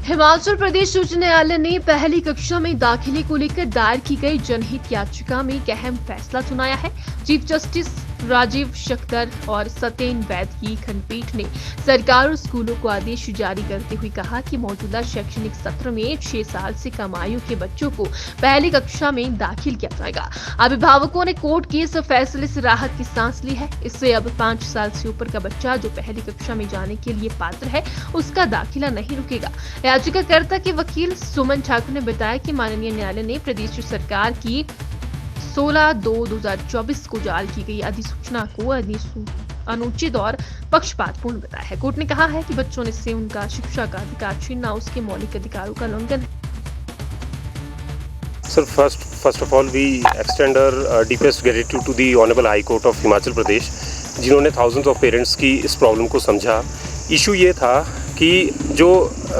हिमाचल प्रदेश उच्च न्यायालय ने पहली कक्षा में दाखिले को लेकर दायर की गई जनहित याचिका में एक अहम फैसला सुनाया है। चीफ जस्टिस राजीव शक्कर और सत्येन वैद की खंडपीठ ने सरकार और स्कूलों को आदेश जारी करते हुए कहा कि मौजूदा शैक्षणिक सत्र में 6 साल से कम आयु के बच्चों को पहली कक्षा में दाखिल किया जाएगा। अभिभावकों ने कोर्ट के इस फैसले से राहत की सांस ली है। इससे अब 5 साल से ऊपर का बच्चा जो पहली कक्षा में जाने के लिए पात्र है, उसका दाखिला नहीं रुकेगा। याचिकाकर्ता के वकील सुमन ठाकुर ने बताया कि माननीय न्यायालय ने प्रदेश सरकार की 16/2/2024 को जारी की गई अधिसूचना को अनुचित और पक्षपातपूर्ण बताया है। कोर्ट ने कहा है कि बच्चों से उनका शिक्षा का अधिकार छीनना उसके मौलिक अधिकारों का उल्लंघन है। Sir, first of all, we extend our deepest gratitude to the Honorable High Court of Himachal Pradesh, जिन्होंने thousands of parents की इस प्रॉब्लम को समझा। इशू ये था कि जो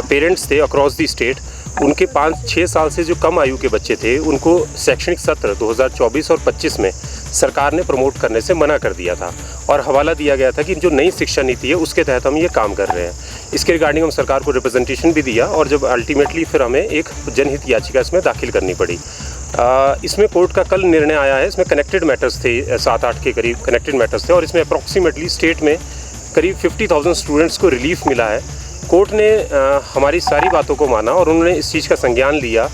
पेरेंट्स थे अक्रॉस दी स्टेट, उनके 5-6 साल से जो कम आयु के बच्चे थे, उनको शैक्षणिक सत्र 2024 और 25 में सरकार ने प्रमोट करने से मना कर दिया था और हवाला दिया गया था कि जो नई शिक्षा नीति है उसके तहत हम ये काम कर रहे हैं। इसके रिगार्डिंग हम सरकार को रिप्रेजेंटेशन भी दिया और जब अल्टीमेटली फिर हमें एक जनहित याचिका इसमें दाखिल करनी पड़ी। इसमें कोर्ट का कल निर्णय आया है। इसमें कनेक्टेड मैटर्स थे, 7-8 के करीब कनेक्टेड मैटर्स थे और इसमें अप्रॉक्सीमेटली स्टेट में करीब 50,000 स्टूडेंट्स को रिलीफ मिला है। कोर्ट ने हमारी सारी बातों को माना और उन्होंने इस चीज़ का संज्ञान लिया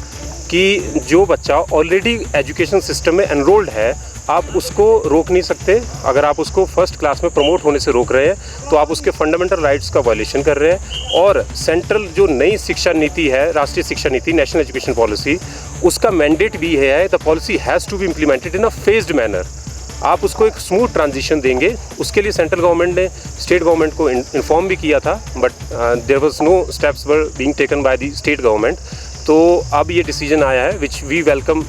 कि जो बच्चा ऑलरेडी एजुकेशन सिस्टम में एनरोल्ड है, आप उसको रोक नहीं सकते। अगर आप उसको फर्स्ट क्लास में प्रमोट होने से रोक रहे हैं तो आप उसके फंडामेंटल राइट्स का वायलेशन कर रहे हैं। और सेंट्रल जो नई शिक्षा नीति है, राष्ट्रीय शिक्षा नीति, नेशनल एजुकेशन पॉलिसी, उसका मैंडेट भी है the policy has to be implemented in a phased manner. आप उसको एक स्मूथ ट्रांजिशन देंगे, उसके लिए सेंट्रल गवर्नमेंट ने स्टेट गवर्नमेंट को इन्फॉर्म भी किया था, but there was no steps were being taken by the state government. तो अब ये डिसीजन आया है which we welcome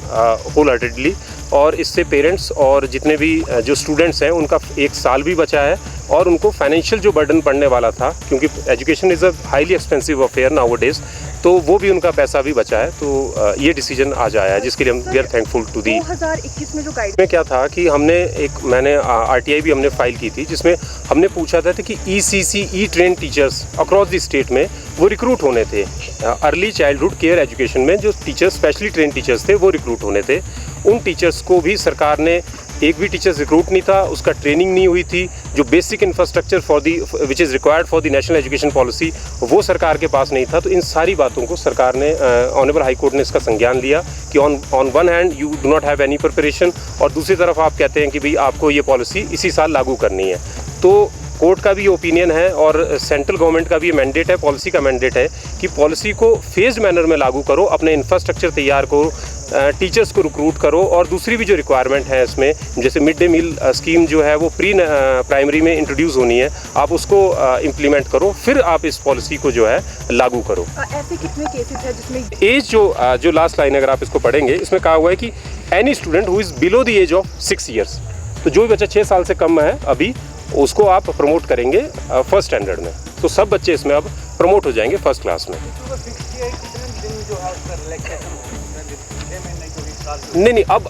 whole heartedly, और इससे पेरेंट्स और जितने भी जो स्टूडेंट्स हैं उनका 1 साल भी बचा है और उनको फाइनेंशियल जो बर्डन पड़ने वाला था, क्योंकि education is a highly expensive affair now days, तो वो भी उनका पैसा भी बचा है। तो ये डिसीजन आज आया है जिसके लिए हम we are thankful to the. 2021 में जो गाइड में क्या था कि मैंने RTI भी हमने फाइल की थी, जिसमें हमने पूछा था कि ECC train teachers across the state में वो रिक्रूट होने थे। अर्ली चाइल्डहुड केयर एजुकेशन में जो टीचर्स, स्पेशली ट्रेन टीचर्स थे, वो रिक्रूट होने थे। उन टीचर्स को भी सरकार ने, एक भी टीचर्स रिक्रूट नहीं था, उसका ट्रेनिंग नहीं हुई थी, जो basic infrastructure for the which is required for the national education policy, वो सरकार के पास नहीं था। तो इन सारी बातों को सरकार ने, ऑनरेबल हाई कोर्ट ने इसका संज्ञान लिया कि on one hand you do not have any preparation, और दूसरी तरफ आप कहते हैं कि भाई आपको ये पॉलिसी इसी साल लागू करनी है। तो कोर्ट का भी ओपिनियन है और सेंट्रल गवर्नमेंट का भी मैंडेट है, पॉलिसी का मैंडेट है कि पॉलिसी को फेज्ड मैनर में लागू करो, अपने इंफ्रास्ट्रक्चर तैयार करो, टीचर्स को रिक्रूट करो, और दूसरी भी जो रिक्वायरमेंट है इसमें, जैसे मिड डे मील स्कीम जो है वो प्राइमरी में इंट्रोड्यूस होनी है, आप उसको इम्प्लीमेंट करो, फिर आप इस पॉलिसी को जो है लागू करो। ऐसे कितने केसेस हैं जिसमें एज जो लास्ट लाइन अगर आप इसको पढ़ेंगे, इसमें कहा हुआ है कि any student who is below the age of 6 years, तो जो भी बच्चा 6 साल से कम है अभी, उसको आप प्रमोट करेंगे फर्स्ट स्टैंडर्ड में। तो सब बच्चे इसमें अब प्रमोट हो जाएंगे फर्स्ट क्लास में। नहीं, अब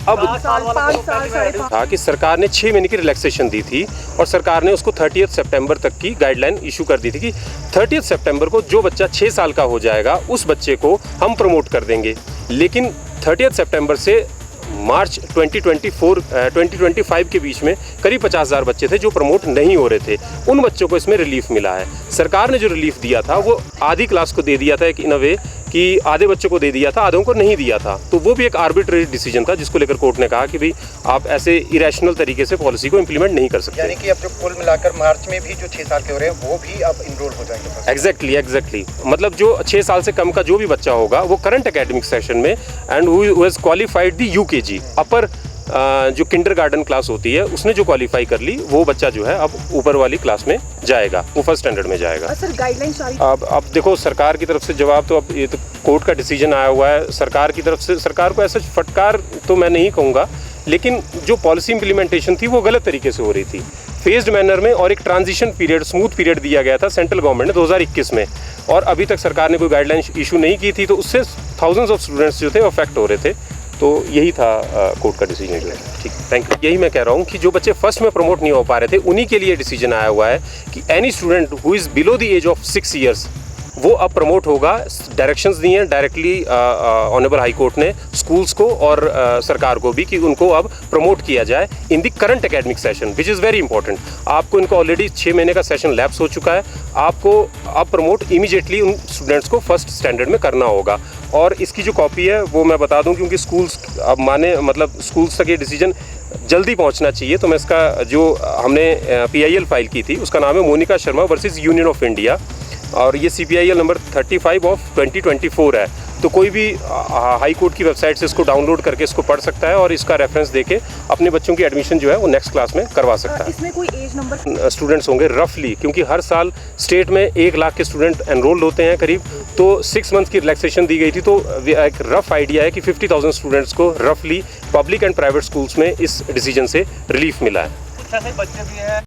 था कि सरकार ने 6 महीने की रिलैक्सेशन दी थी और सरकार ने उसको 30 सितंबर तक की गाइडलाइन इशू कर दी थी कि 30 सितंबर को जो बच्चा 6 साल का हो जाएगा उस बच्चे को हम प्रमोट कर देंगे। लेकिन 30 सितंबर से मार्च 2025 के बीच में करीब 50,000 बच्चे थे जो प्रमोट नहीं हो रहे थे। उन बच्चों को इसमें रिलीफ मिला है। सरकार ने जो रिलीफ दिया था वो आधी क्लास को दे दिया था, एक इन अ वे कि आधे बच्चों को दे दिया था, आधों को नहीं दिया था। तो वो भी एक आर्बिट्रेरी डिसीजन था जिसको लेकर कोर्ट ने कहा कि भाई आप ऐसे इरेशनल तरीके से पॉलिसी को इम्प्लीमेंट नहीं कर सकते। यानी कि अब जो कुल मिलाकर मार्च में भी जो 6 साल के हो रहे हैं वो भी अब इनरोल हो जाएंगे। एग्जैक्टली मतलब जो 6 साल से कम का जो भी बच्चा होगा वो करंट एकेडमिक सेशन में and who has qualified the UKG अपर जो किंडरगार्टन क्लास होती है उसने जो क्वालिफाई कर ली, वो बच्चा जो है अब ऊपर वाली क्लास में जाएगा, वो फर्स्ट स्टैंडर्ड में जाएगा। सर गाइडलाइन सारी अब देखो सरकार की तरफ से जवाब तो, अब ये तो कोर्ट का डिसीजन आया हुआ है। सरकार की तरफ से, सरकार को ऐसा फटकार तो मैं नहीं कहूँगा, लेकिन जो पॉलिसी इम्प्लीमेंटेशन थी वो गलत तरीके से हो रही थी, फेज्ड मैनर में, और एक ट्रांजिशन पीरियड, स्मूथ पीरियड दिया गया था सेंट्रल गवर्नमेंट ने 2021 में, और अभी तक सरकार ने कोई गाइडलाइन इशू नहीं की थी, तो उससे थाउजेंड्स ऑफ स्टूडेंट्स जो थे अफेक्ट हो रहे थे। तो यही था कोर्ट का डिसीजन जो है। ठीक, थैंक यू। यही मैं कह रहा हूँ कि जो बच्चे फर्स्ट में प्रमोट नहीं हो पा रहे थे, उन्हीं के लिए डिसीजन आया हुआ है कि any student who is below the age of 6 years वो अब प्रमोट होगा। डायरेक्शंस दिए हैं डायरेक्टली ऑनरेबल हाई कोर्ट ने स्कूल्स को और सरकार को भी कि उनको अब प्रमोट किया जाए in the current academic session, which is very important. आपको इनको ऑलरेडी 6 महीने का सेशन लैप्स हो चुका है, आपको अब प्रमोट इमीडिएटली उन स्टूडेंट्स को फर्स्ट स्टैंडर्ड में करना होगा। और इसकी जो कॉपी है वो मैं बता दूं, क्योंकि स्कूल्स अब मतलब स्कूल्स तक ये डिसीजन जल्दी पहुंचना चाहिए, तो मैं इसका जो हमने PIL फाइल की थी उसका नाम है Monica Sharma versus union of India, और ये CPIL नंबर 35 ऑफ 2024 है। तो कोई भी हाई कोर्ट की वेबसाइट से इसको डाउनलोड करके इसको पढ़ सकता है और इसका रेफरेंस देके अपने बच्चों की एडमिशन जो है वो नेक्स्ट क्लास में करवा सकता है। इसमें कोई एज नंबर स्टूडेंट्स होंगे रफली, क्योंकि हर साल स्टेट में 1 लाख के स्टूडेंट एनरोल्ड होते हैं करीब, तो 6 मंथ की रिलैक्सेशन दी गई थी। तो एक रफ आइडिया है कि 50,000 स्टूडेंट्स को रफली पब्लिक एंड प्राइवेट स्कूल्स में इस डिसीजन से रिलीफ मिला है। कुछ ऐसे बच्चे भी हैं